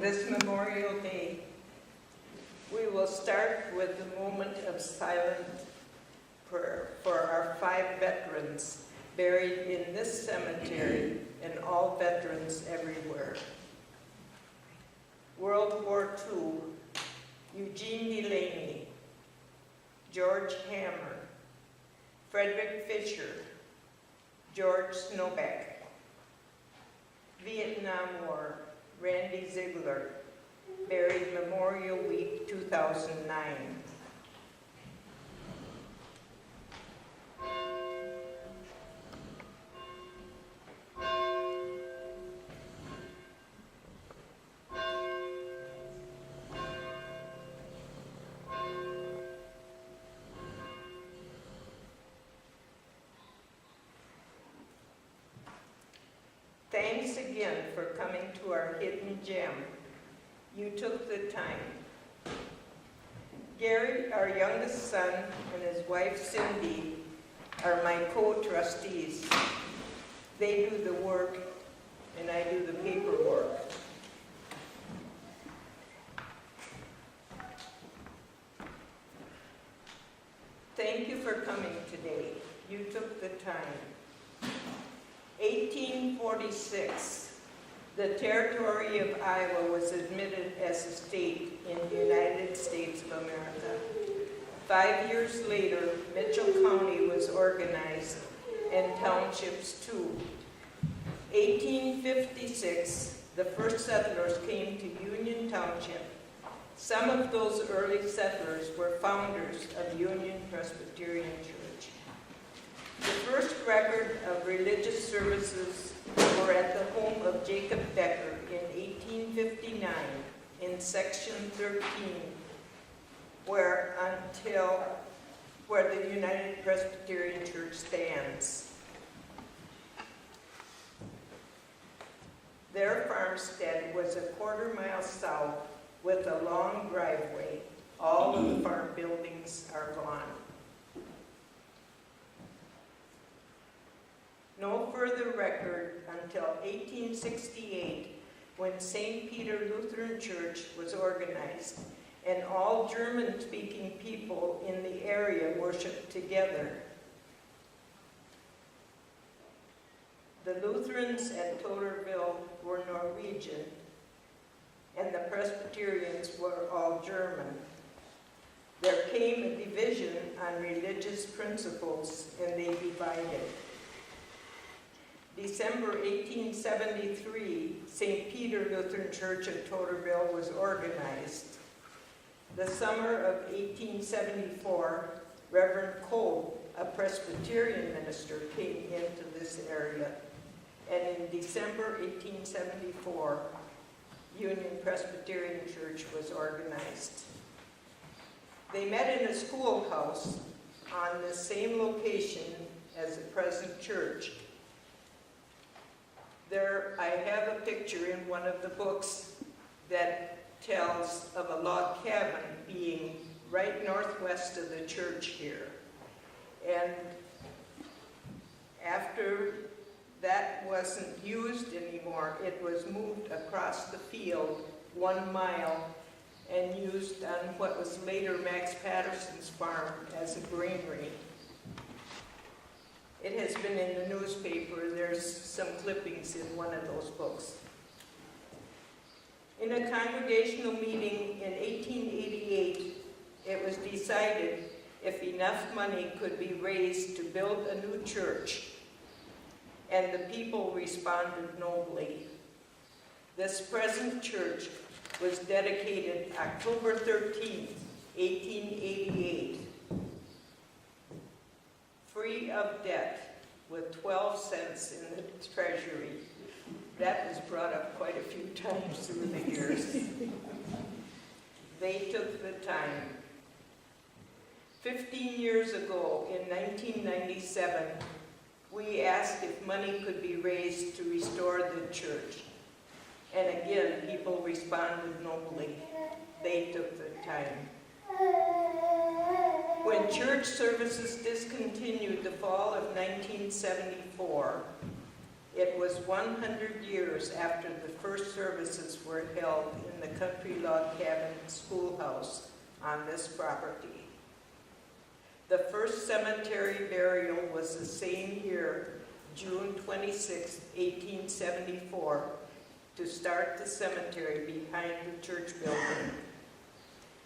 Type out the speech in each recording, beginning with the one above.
this Memorial Day, we will start with a moment of silent prayer for our 5 veterans buried in this cemetery and all veterans everywhere. World War II, Eugene Delaney, George Hammer, Frederick Fisher, George Snowbeck. Vietnam War, Randy Ziegler, buried Memorial Week 2009. Thanks again for coming to our hidden gem. You took the time. Gary, our youngest son, and his wife Cindy are my co-trustees. They do the work and I do the paperwork. Thank you for coming today. You took the time. 1846, the territory of Iowa was admitted as a state in the United States of America. 5 years later, Mitchell County was organized and townships too. 1856, the first settlers came to Union Township. Some of those early settlers were founders of Union Presbyterian Church. The first record of religious services were at the home of Jacob Becker in 1859 in section 13, where the United Presbyterian Church stands. Their farmstead was a quarter-mile south with a long driveway. All of the farm buildings are gone. No further record until 1868, when St. Peter Lutheran Church was organized, and all German-speaking people in the area worshiped together. The Lutherans at Totterville were Norwegian, and the Presbyterians were all German. There came a division on religious principles, and they divided. December 1873, St. Peter Lutheran Church at Totterville was organized. The summer of 1874, Reverend Cole, a Presbyterian minister, came into this area. And in December 1874, Union Presbyterian Church was organized. They met in a schoolhouse on the same location as the present church. There, I have a picture in one of the books that tells of a log cabin being right northwest of the church here. And after that wasn't used anymore, it was moved across the field 1 mile and used on what was later Max Patterson's farm as a granary. It has been in the newspaper. There's some clippings in one of those books. In a congregational meeting in 1888, it was decided if enough money could be raised to build a new church, and the people responded nobly. This present church was dedicated October 13, 1888. Free of debt, with 12 cents in the treasury. That was brought up quite a few times through the years. They took the time. 15 years ago, in 1997, we asked if money could be raised to restore the church. And again, people responded nobly. They took the time. When church services discontinued the fall of 1974, It was 100 years after the first services were held in the country log cabin schoolhouse on this property. The first cemetery burial was the same year, June 26, 1874, to start the cemetery behind the church building.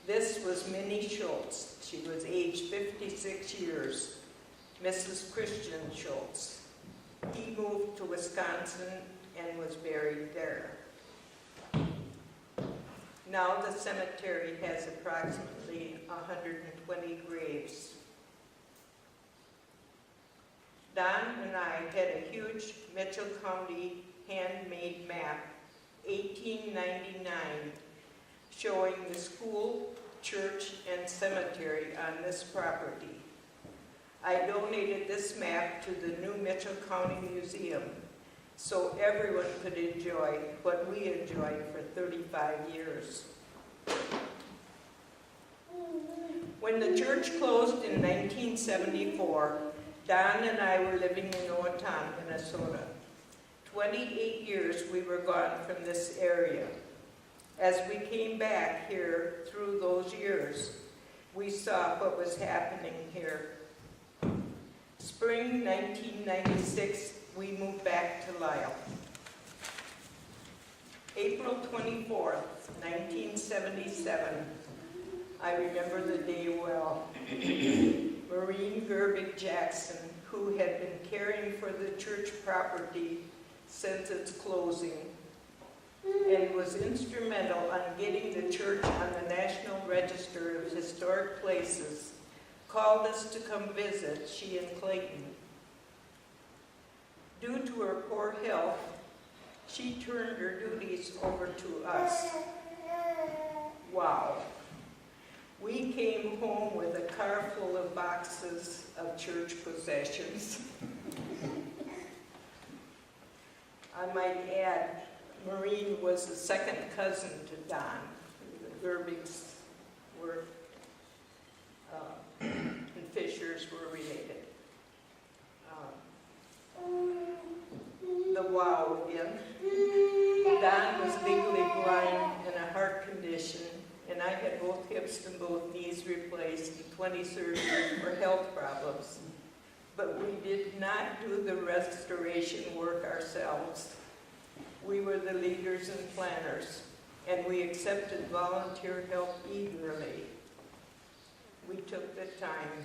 This was Minnie Schultz. She was aged 56 years, Mrs. Christian Schultz. He moved to Wisconsin and was buried there. Now the cemetery has approximately 120 graves. Don and I had a huge Mitchell County handmade map, 1899, showing the school, church, and cemetery on this property. I donated this map to the new Mitchell County Museum so everyone could enjoy what we enjoyed for 35 years. When the church closed in 1974, Don and I were living in Owatonna, Minnesota. 28 years we were gone from this area. As we came back here through those years, we saw what was happening here. Spring 1996, we moved back to Lisle. April 24th, 1977, I remember the day well. Maureen Gerbig Jackson, who had been caring for the church property since its closing and was instrumental on getting the church on the National Register of Historic Places, called us to come visit, she and Clayton. Due to her poor health, she turned her duties over to us. Wow. We came home with a car full of boxes of church possessions. I might add, Maureen was a second cousin to Don. The Gerbigs were, and Fishers were related. The wow again. Don was legally blind and a heart condition, and I had both hips and both knees replaced and 20 surgeries for health problems. But we did not do the restoration work ourselves. We were the leaders and planners, and we accepted volunteer help eagerly. We took the time.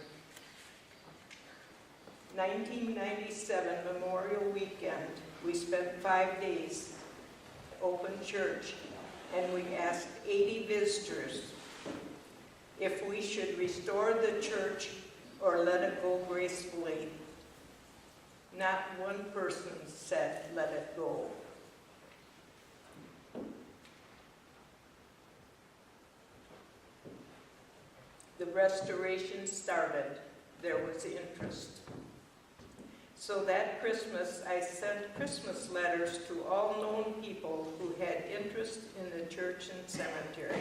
1997 Memorial Weekend, we spent 5 days, open church, and we asked 80 visitors if we should restore the church or let it go gracefully. Not one person said, let it go. The restoration started. There was interest. So that Christmas, I sent Christmas letters to all known people who had interest in the church and cemetery.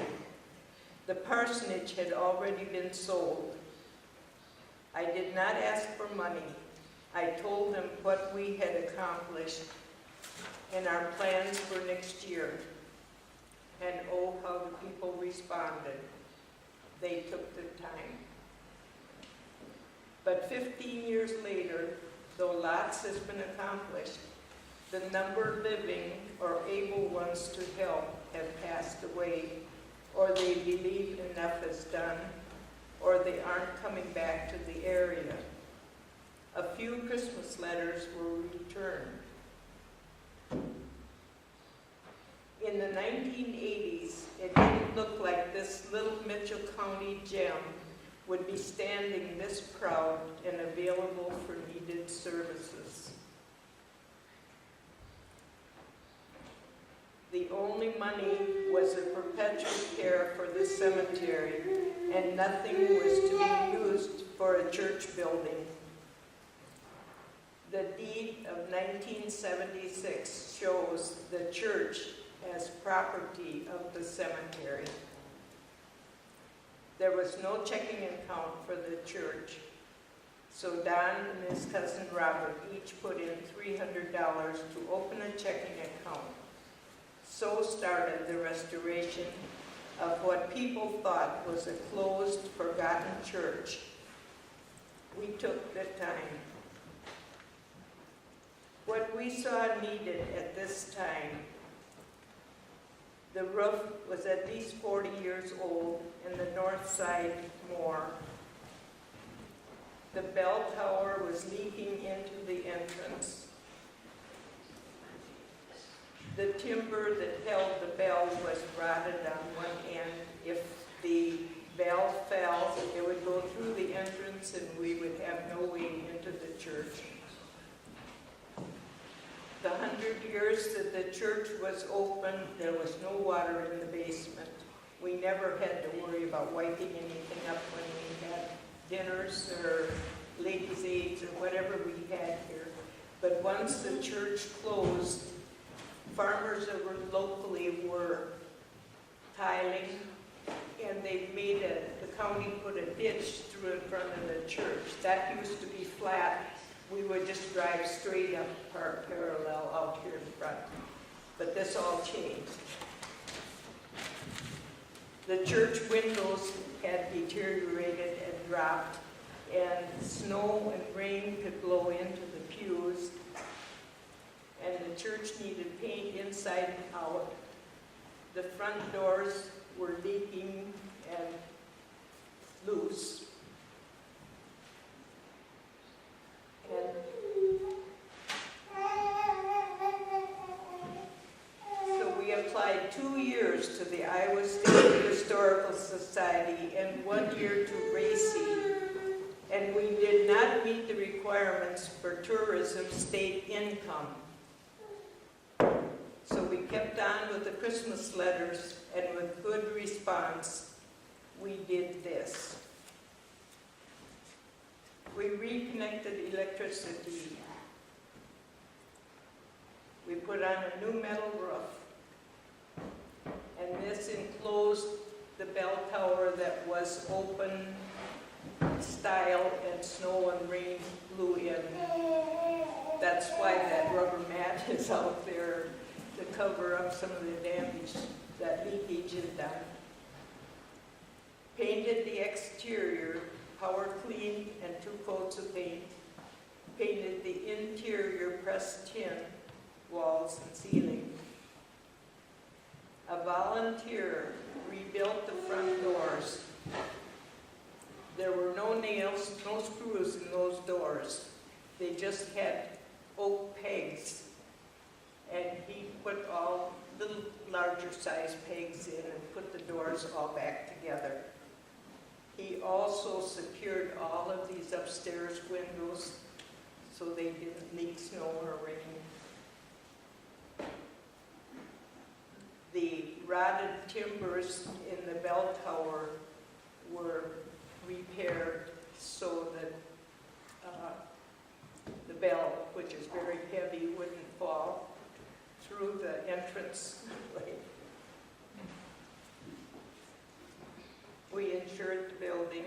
The parsonage had already been sold. I did not ask for money. I told them what we had accomplished and our plans for next year. And oh, how the people responded. They took the time. But 15 years later, though lots has been accomplished, the number living or able ones to help have passed away, or they believe enough is done, or they aren't coming back to the area. A few Christmas letters were returned. In the 1980s, it didn't look like this little Mitchell County gem would be standing this proud and available for needed services. The only money was a perpetual care for the cemetery, and nothing was to be used for a church building. The deed of 1976 shows the church as property of the cemetery. There was no checking account for the church, So Don and his cousin Robert each put in $300 to open a checking account. So started the restoration of what people thought was a closed, forgotten church. We took the time. What we saw needed at this time, the roof was at least 40 years old and the north side more. The bell tower was leaking into the entrance. The timber that held the bell was rotted on one end. If the bell fell, it would go through the entrance and we would have no way into the church. The 100 years that the church was open, there was no water in the basement. We never had to worry about wiping anything up when we had dinners or ladies' aids or whatever we had here. But once the church closed, farmers that were locally were tiling, and they made the county put a ditch through in front of the church. That used to be flat. We would just drive straight up parallel out here in front. But this all changed. The church windows had deteriorated and dropped, and snow and rain could blow into the pews, and the church needed paint inside and out. The front doors were leaking and loose. And so we applied 2 years to the Iowa State Historical Society and 1 year to RACI, and we did not meet the requirements for tourism state income. So we kept on with the Christmas letters, and with good response, we did this. We reconnected electricity. We put on a new metal roof, and this enclosed the bell tower that was open style and snow and rain blew in. That's why that rubber mat is out there, to cover up some of the damage that leakage had done. Painted the exterior, power cleaned and 2 coats of paint. Painted the interior pressed tin, walls and ceiling. A volunteer rebuilt the front doors. There were no nails, no screws in those doors. They just had oak pegs, and he put all little larger size pegs in and put the doors all back together. He also secured all of these upstairs windows so they didn't leak snow or rain. The rotted timbers in the bell tower were repaired so that the bell, which is very heavy, wouldn't fall through the entrance. We insured the building.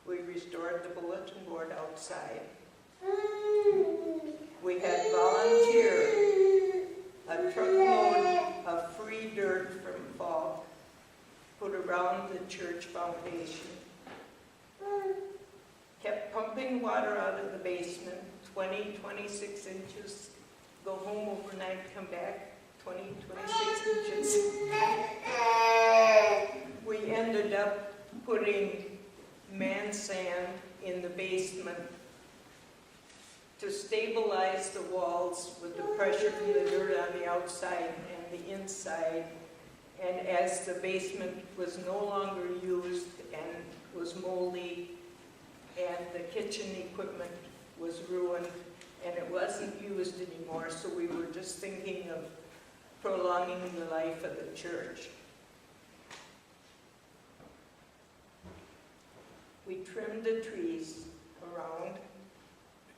We restored the bulletin board outside. We had volunteered a truckload of free dirt from fall put around the church foundation. Kept pumping water out of the basement, 20, 26 inches. Go home overnight, come back, 20, 26 inches. We ended up putting man sand in the basement to stabilize the walls with the pressure from the dirt on the outside and the inside. And as the basement was no longer used and was moldy, and the kitchen equipment was ruined, and it wasn't used anymore, so we were just thinking of prolonging the life of the church. We trimmed the trees around,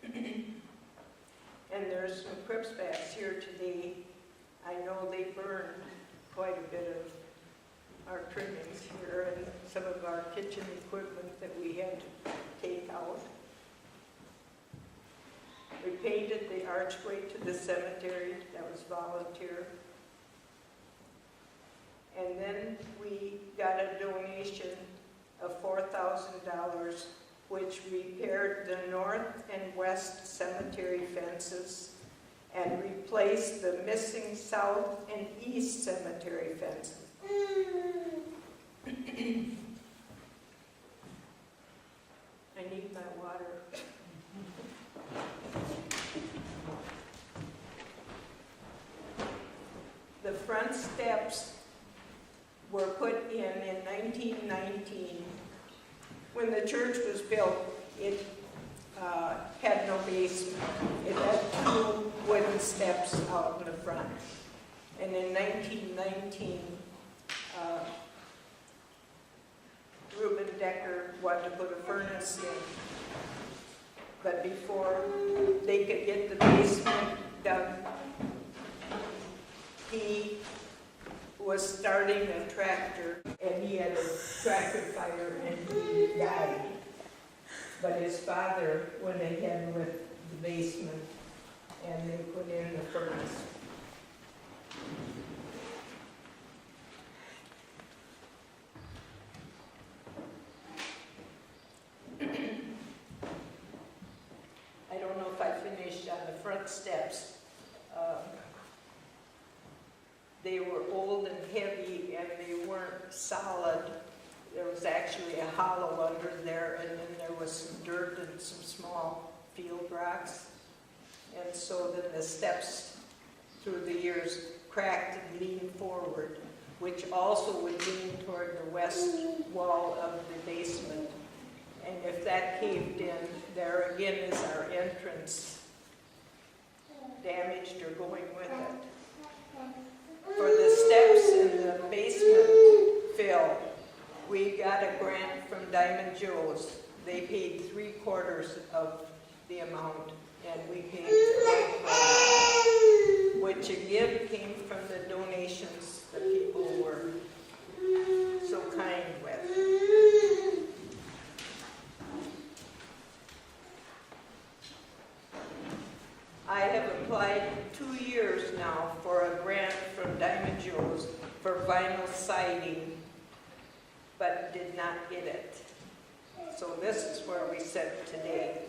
and there's some crips backs here today. I know they burned quite a bit of our trimmings here and some of our kitchen equipment that we had to take out. We painted the archway to the cemetery. That was volunteer. And then we got a donation of $4,000, which repaired the north and west cemetery fences and replaced the missing south and east cemetery fences. I need my water. The front steps were put in 1919. When the church was built, it had no basement. It had 2 wooden steps out in the front. And in 1919, Reuben Decker wanted to put a furnace in. But before they could get the basement done, he was starting a tractor, and he had a tractor fire and he died. But his father went ahead with the basement and they put in the furnace. I don't know if I finished on the front steps. They were old and heavy and they weren't solid. There was actually a hollow under there, and then there was some dirt and some small field rocks. And so then the steps through the years cracked and leaned forward, which also would lean toward the west wall of the basement. And if that caved in, there again is our entrance, damaged or going with it. For the steps in the basement fill, we got a grant from Diamond Joe's. They paid 3/4 of the amount, and we paid 1/4, which again came from the donations that people were so kind with. I have applied 2 years now for a grant from Diamond Joe's for vinyl siding, but did not get it. So this is where we sit today.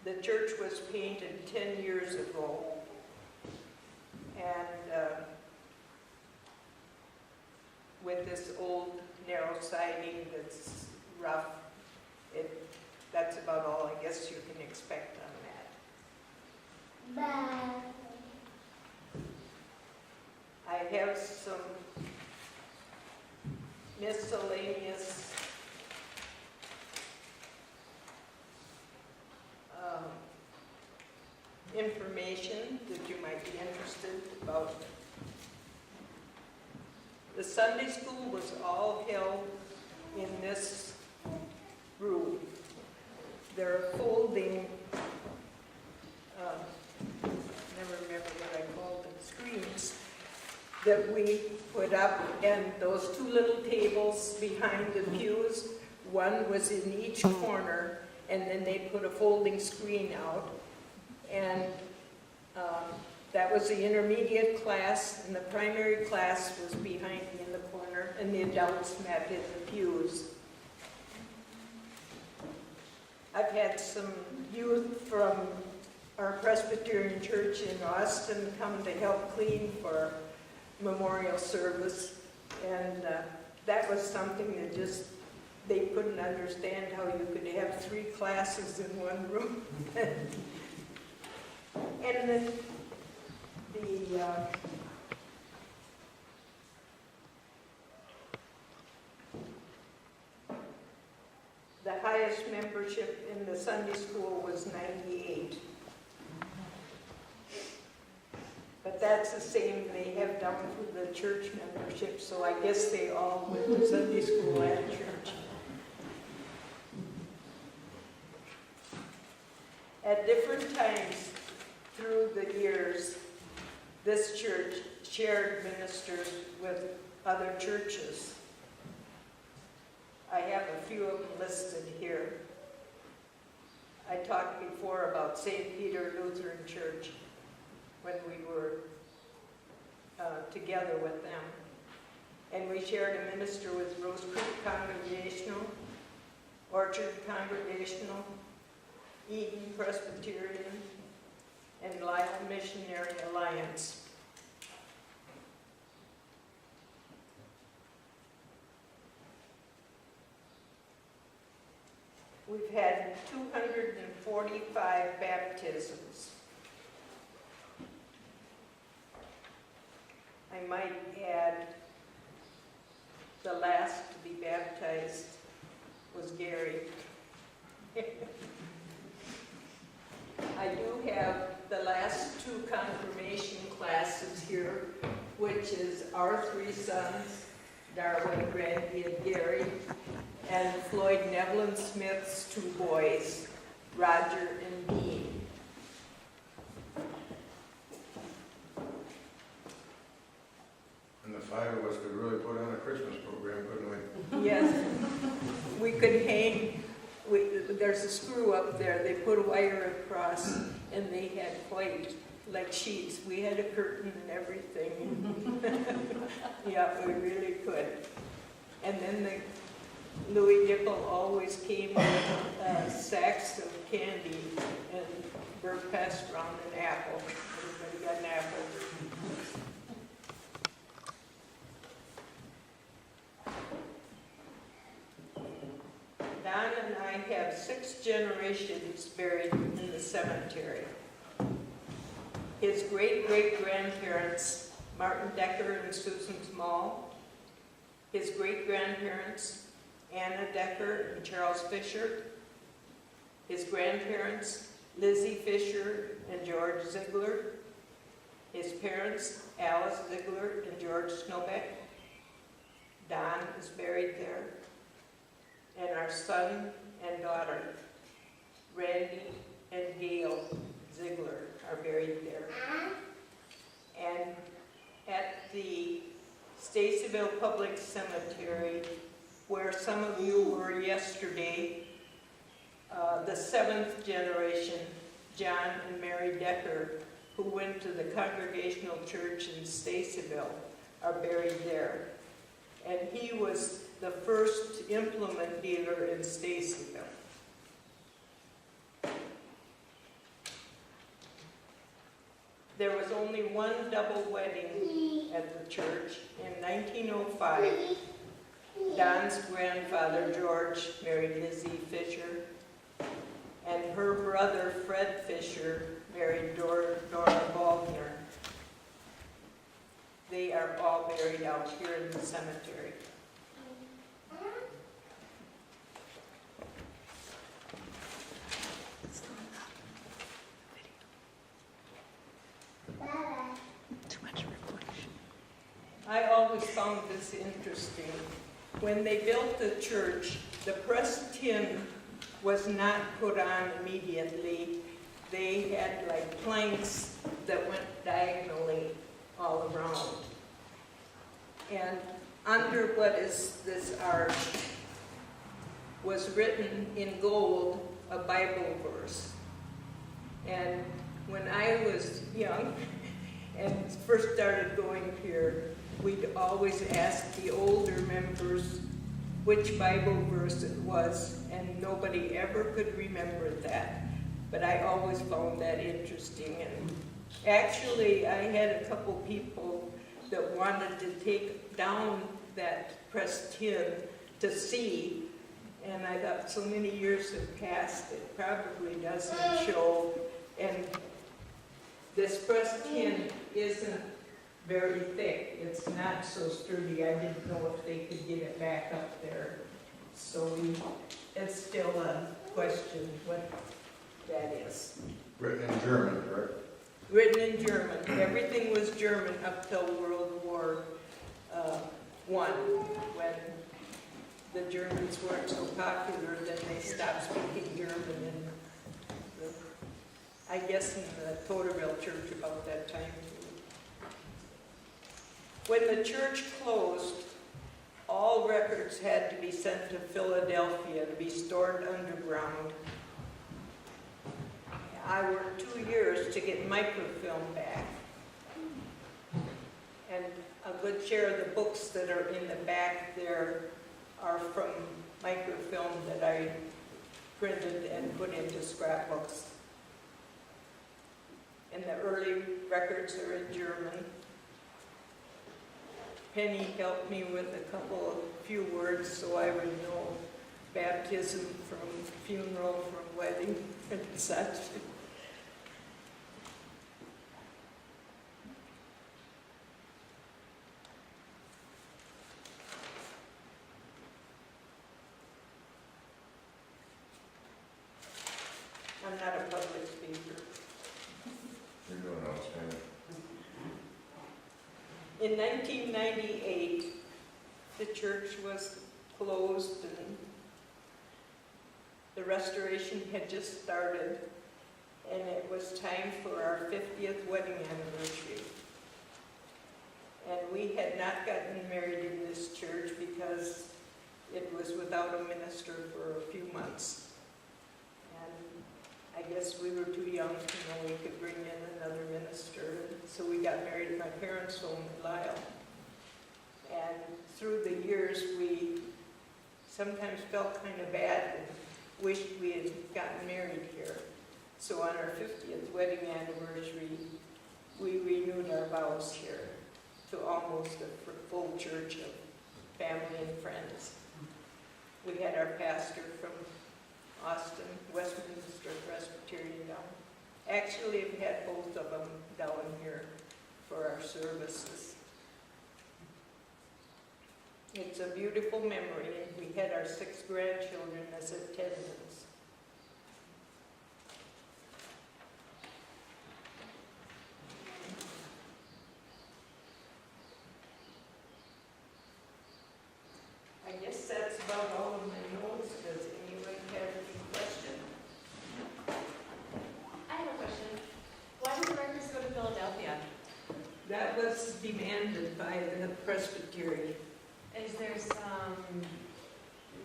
The church was painted 10 years ago, and with this old narrow siding that's rough, that's about all I guess you can expect on that. Bye. I have some miscellaneous information that you might be interested about. The Sunday school was all held in this room. There are folding, never remember what I called them, screens that we put up, and those 2 little tables behind the pews, one was in each corner, and then they put a folding screen out, and that was the intermediate class, and the primary class was behind me in the corner, and the adults met in the pews. I've had some youth from our Presbyterian Church in Austin come to help clean for memorial service, and that was something that just, they couldn't understand how you could have 3 classes in one room. And then the highest membership in the Sunday school was 98. But that's the same they have down for the church membership, so I guess they all went to Sunday school and church. At different times through the years, this church shared ministers with other churches. I have a few of them listed here. I talked before about St. Peter Lutheran Church when we were together with them. And we shared a minister with Rose Creek Congregational, Orchard Congregational, Eden Presbyterian, and Lyle Missionary Alliance. We've had 245 baptisms. I might add, the last to be baptized was Gary. I do have the last two confirmation classes here, which is our three sons, Darwin, Randy, and Gary, and Floyd Nevlin Smith's two boys, Roger and Dean. And the five of us could really put on a Christmas program, couldn't we? Yes, we could hang, there's a screw up there, they put a wire across, and they had white, like sheets. We had a curtain and everything. Yeah, we really could. And then Louis Dipple always came with sacks of candy, and Bert passed around an apple. Everybody got an apple. Don and I have 6 generations buried in the cemetery. His great-great-grandparents, Martin Decker and Susan Small. His great-grandparents, Anna Decker and Charles Fisher. His grandparents, Lizzie Fisher and George Ziegler. His parents, Alice Ziegler and George Snowbeck. Don is buried there. And our son and daughter, Randy and Gail Ziegler, are buried there. And at the Stacyville Public Cemetery, where some of you were yesterday, the 7th generation, John and Mary Decker, who went to the Congregational Church in Stacyville, are buried there. And he was the first implement dealer in Stacyville. There was only one double wedding at the church. In 1905, Don's grandfather, George, married Lizzie Fisher, and her brother, Fred Fisher, married Dora Baldner. They are all buried out here in the cemetery. Too much reflection. I always found this interesting. When they built the church, the pressed tin was not put on immediately. They had like planks that went diagonally all around. And under what is this arch was written in gold a Bible verse. And when I was young and first started going here, we'd always ask the older members which Bible verse it was, and nobody ever could remember that. But I always found that interesting. And actually, I had a couple people that wanted to take down that pressed tin to see, and I thought so many years have passed, it probably doesn't show. And this pressed tin isn't very thick. It's not so sturdy. I didn't know if they could get it back up there. So it's still a question what that is. Written in German, correct? Written in German. Everything was German up till World War I, when the Germans weren't so popular, then they stopped speaking German, and I guess in the Totterville church about that time too. When the church closed, all records had to be sent to Philadelphia to be stored underground. I worked 2 years to get microfilm back. And a good share of the books that are in the back there are from microfilm that I printed and put into scrapbooks. And the early records are in German. Penny helped me with a few words so I would know baptism from funeral, from wedding, and such. I'm not a public speaker. You're doing outstanding. In 1998, the church was closed and the restoration had just started, and it was time for our 50th wedding anniversary. And we had not gotten married in this church because it was without a minister for a few months. And I guess we were too young to know we could bring in another minister. So we got married at my parents' home in Lyle. And through the years, we sometimes felt kind of bad and wished we had gotten married here. So on our 50th wedding anniversary, we renewed our vows here to almost a full church of family and friends. We had our pastor from Austin, Westminster Presbyterian down. Actually, we've had both of them down here for our services. It's a beautiful memory, and we had our 6 grandchildren as attendants. I guess that's about all of my notes. Does anyone have any questions? I have a question. Why did the records go to Philadelphia? That was demanded by the presbytery. Is there some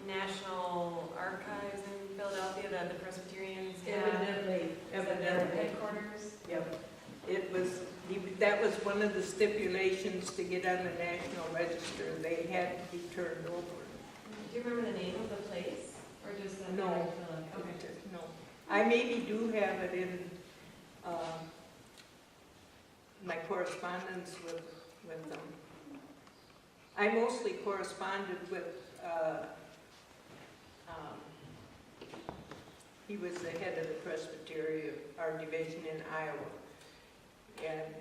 national archives in Philadelphia that the Presbyterians have? Evidently. Is that their headquarters? Yep. It was, that was one of the stipulations to get on the National Register. They had to be turned over. Do you remember the name of the place? Or just that? No. Okay. No. I maybe do have it in my correspondence with them. I mostly corresponded with, he was the head of the presbytery of our division in Iowa. And,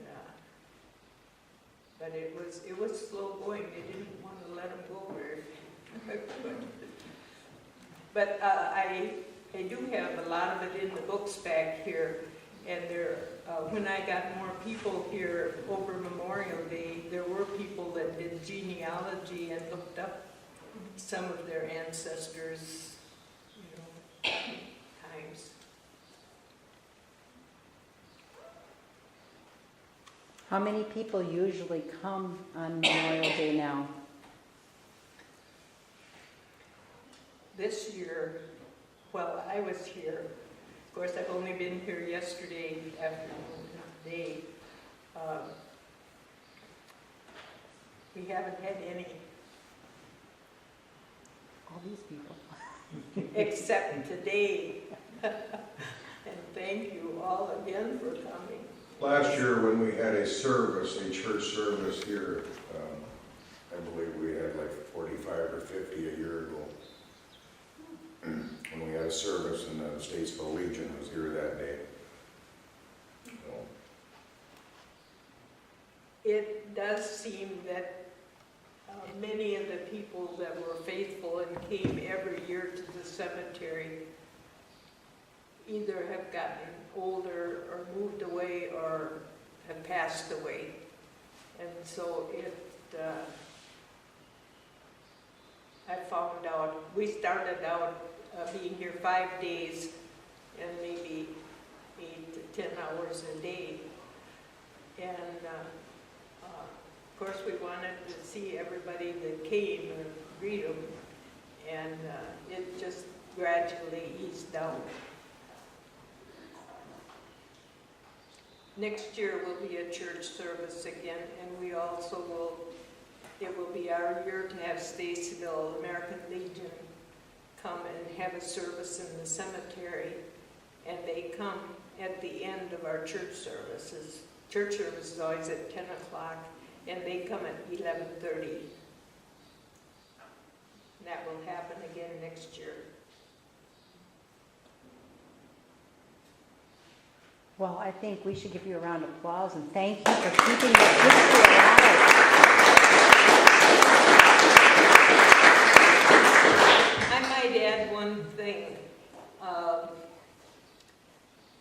but it was slow going. They didn't want to let him go very But I do have a lot of it in the books back here. And there, when I got more people here over Memorial Day, there were people that did genealogy and looked up some of their ancestors, times. How many people usually come on Memorial Day now? This year, well, I was here. Of course, I've only been here yesterday afternoon, day. We haven't had any, All these people. except today. And thank you all again for coming. Last year, when we had a service, a church service here, I believe we had like 45 or 50 a year ago. When we had a service and the Statesville Legion was here that day. So, It does seem that many of the people that were faithful and came every year to the cemetery either have gotten older or moved away or have passed away. And so I found out, we started out being here 5 days and maybe 8 to 10 hours a day. And of course we wanted to see everybody that came and greet them, and it just gradually eased down. Next year will be a church service again, and we also will, it will be our year to have Stacyville American Legion come and have a service in the cemetery. And they come at the end of our church services. Church service is always at 10 o'clock, and they come at 11:30. That will happen again next year. Well, I think we should give you a round of applause and thank you for keeping the history alive. I might add one thing.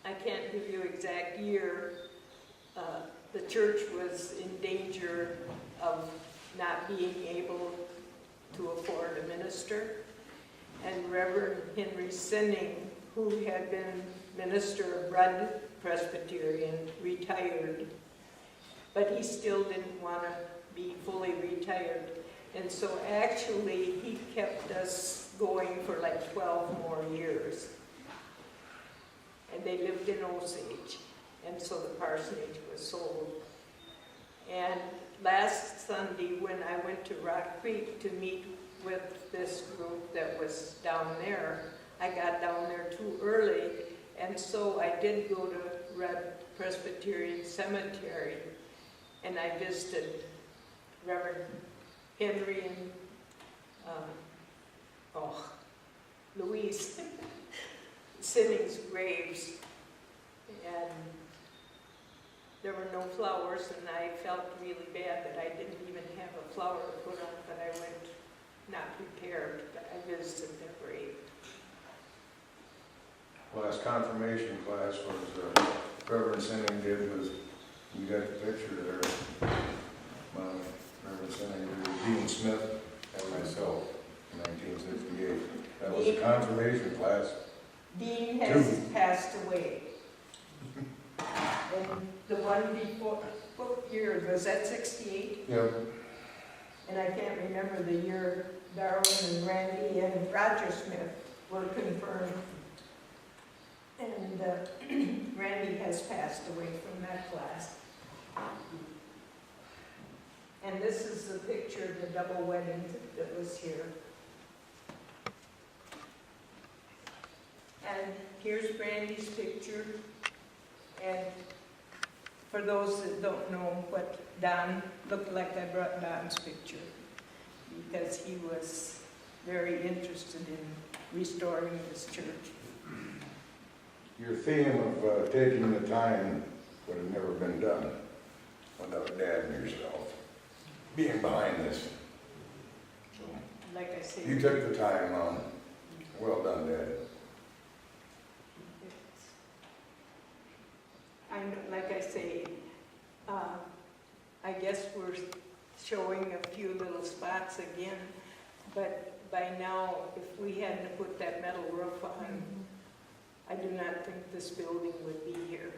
I can't give you exact year. The church was in danger of not being able to afford a minister. And Reverend Henry Sinning, who had been minister of Rudd Presbyterian, retired. But he still didn't want to be fully retired. And so actually he kept us going for like 12 more years. And they lived in Osage. And so the parsonage was sold. And last Sunday when I went to Rock Creek to meet with this group that was down there, I got down there too early. And so I did go to Rudd Presbyterian Cemetery. And I visited Reverend Henry and Louise Sinning's graves, and there were no flowers, and I felt really bad that I didn't even have a flower to put on, but I went not prepared, but I visited their grave. Last confirmation class was Reverend Sinning did was, you got the picture there. Reverend Sinning did Dean Smith and myself in 1968. That was a confirmation class. Dean has passed away. And the one before, what year, was that 68? Yep. And I can't remember the year Darwin and Randy and Roger Smith were confirmed. And Randy has passed away from that class. And this is the picture of the double wedding that was here. And here's Randy's picture. And for those that don't know what Don looked like, I brought Don's picture because he was very interested in restoring this church. Your theme of taking the time would have never been done without Dad and yourself being behind this. So, Like I say, you took the time on. Well done, Dad. like I say, I guess we're showing a few little spots again, but by now, if we hadn't put that metal roof on, I do not think this building would be here.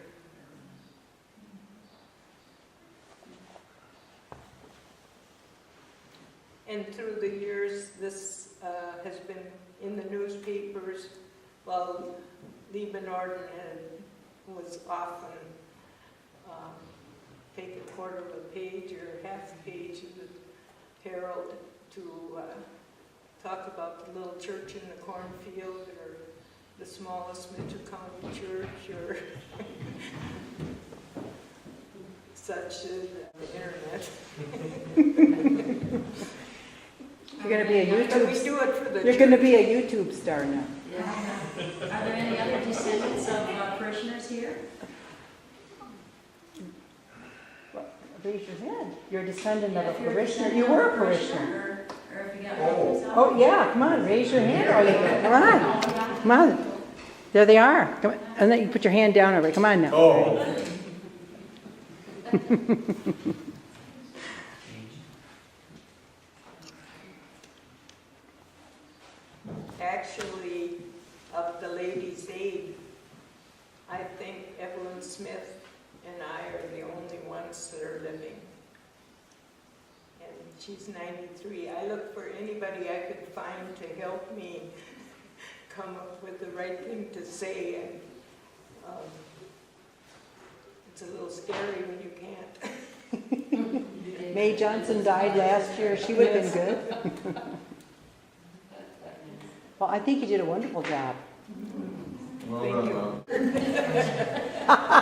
And through the years, this has been in the newspapers. Well, Lee Bernard was often take a quarter of a page or half a page of the Herald to talk about the little church in the cornfield or the smallest Mitchell County church or such as the internet. You're going to be a But we YouTube. do it for the You're going to be a YouTube star now. Yeah. Are there any other descendants of parishioners here? Raise your hand. You're a descendant Yeah, of if a you're a parishioner. descendant You of were a a parishioner. Or if you got relatives out Oh, yeah. Come on. Raise your hand. Oh, yeah. Come on. Come on. There they are. Come on. And then you put your hand down over it. Come on now. Oh. Actually, of the Ladies' Aid, I think Evelyn Smith and I are the only ones that are living. And she's 93. I look for anybody I could find to help me come up with the right thing to say. And It's a little scary when you can't. May Johnson died last year. She would have been good. Well, I think you did a wonderful job. Well Thank done, you. Mom.